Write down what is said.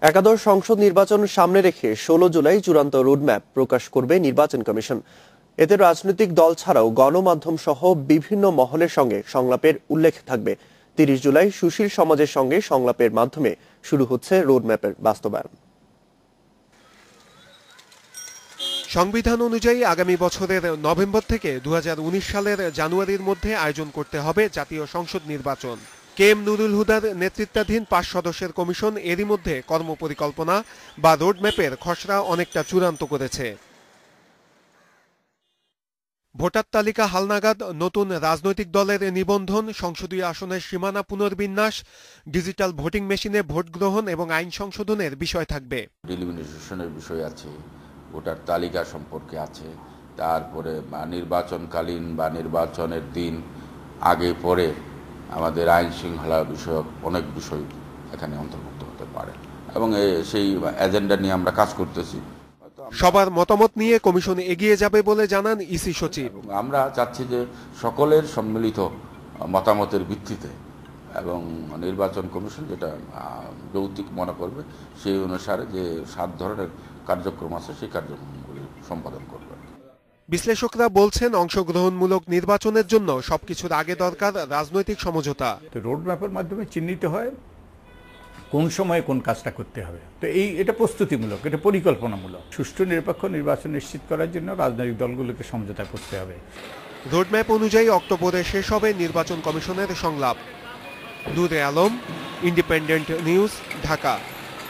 একাদশ সংসদ নির্বাচন সামনে রেখে ১৬ জুলাই চূড়ান্ত রোডম্যাপ প্রকাশ করবে নির্বাচন কমিশন। এতে রাজনৈতিক দল ছাড়াও গণমাধ্যম সহ বিভিন্ন মহলের সঙ্গে সংলাপের উল্লেখ থাকবে। ৩০ জুলাই সুশীল সমাজের সঙ্গে সংলাপের মাধ্যমে শুরু হচ্ছে রোডম্যাপের বাস্তবায়ন। সংবিধান অনুযায়ী আগামী বছরের নভেম্বর থেকে ২০১৯ সালের জানুয়ারির মধ্যে আয়োজন করতে হবে জাতীয় সংসদ নির্বাচন। কে এম নুরুল হুদার নেতৃত্বাধীন ৫ সদস্যের কমিশন এরই মধ্যে কর্মপরিকল্পনা বা রোডম্যাপের খসড়া অনেকটা চূড়ান্ত করেছে। ভোটার তালিকা হালনাগাদ, নতুন রাজনৈতিক দলের নিবন্ধন, সংসদীয় আসনের সীমানা পুনর্বিন্যাস, ডিজিটাল ভোটিং মেশিনে ভোট গ্রহণ এবং আইন সংশোধনের বিষয় থাকবে। ডিলিমিটেশনের বিষয় আছে, ভোটার তালিকা সম্পর্কে আছে, তারপরে নির্বাচনকালীন বা নির্বাচনের দিন আগে পরে আমাদের আইন শৃঙ্খলা বিষয়ক অনেক বিষয় এখানে অন্তর্ভুক্ত হতে পারে এবং সেই এজেন্ডা নিয়ে আমরা কাজ করতেছি। সবার মতামত নিয়ে কমিশন এগিয়ে যাবে বলে জানান ইসি সচিব। আমরা চাচ্ছি যে সকলের সম্মিলিত মতামতের ভিত্তিতে এবং নির্বাচন কমিশন যেটা যৌক্তিক মনে করবে সেই অনুসারে যে ৭ ধরনের কার্যক্রম আছে সেই কার্যক্রমগুলি সম্পাদন করবে। বিশ্লেষকরা বলছেন অংশগ্রহণমূলক নির্বাচনের জন্য সবকিছুর আগে দরকার রাজনৈতিক সমঝোতা। রোডম্যাপের মাধ্যমে চিহ্নিত হয় কোন সময়ে কোন কাজটা করতে হবে। তো এটা প্রস্তুতিমূলক, এটা পরিকল্পনামূলক। সুষ্ঠু নিরপেক্ষ নির্বাচন নিশ্চিত করার জন্য রাজনৈতিক দলগুলোকে সমঝোতা করতে হবে। রোডম্যাপ অনুযায়ী অক্টোবরে শেষ হবে নির্বাচন কমিশনের সংলাপ। নূরে আলম, ইন্ডিপেন্ডেন্ট নিউজ, ঢাকা।